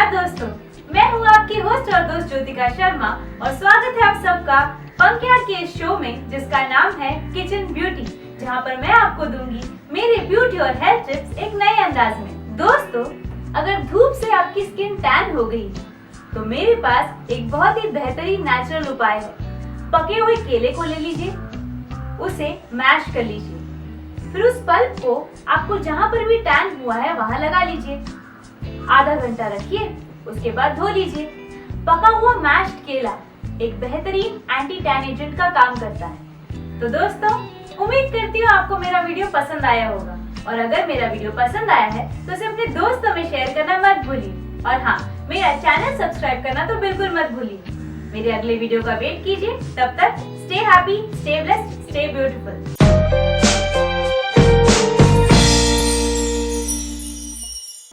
नमस्कार दोस्तों, मैं हूँ आपकी होस्ट और दोस्त ज्योतिका शर्मा और स्वागत है आप सबका पंक्या के शो में जिसका नाम है किचन ब्यूटी, जहाँ पर मैं आपको दूंगी मेरे ब्यूटी और हेल्थ टिप्स एक नए अंदाज में। दोस्तों, अगर धूप से आपकी स्किन टैन हो गई तो मेरे पास एक बहुत ही बेहतरीन नेचुरल उपाय है। पके हुए केले को ले लीजिए, उसे मैश कर लीजिए, फिर उस पल्प को आपको जहाँ पर भी टैन हुआ है वहाँ लगा लीजिए। आधा घंटा रखिए, उसके बाद धो लीजिए। पका हुआ मैश्ड केला एक बेहतरीन एंटी टैन एजेंट का काम करता है। तो दोस्तों, उम्मीद करती हूँ आपको मेरा वीडियो पसंद आया होगा, और अगर मेरा वीडियो पसंद आया है तो इसे अपने दोस्तों में शेयर करना मत भूलिए। और हाँ, मेरा चैनल सब्सक्राइब करना तो बिल्कुल मत भूलिए। मेरे अगले वीडियो का वेट कीजिए। तब तक stay happy, stay blessed, stay beautiful.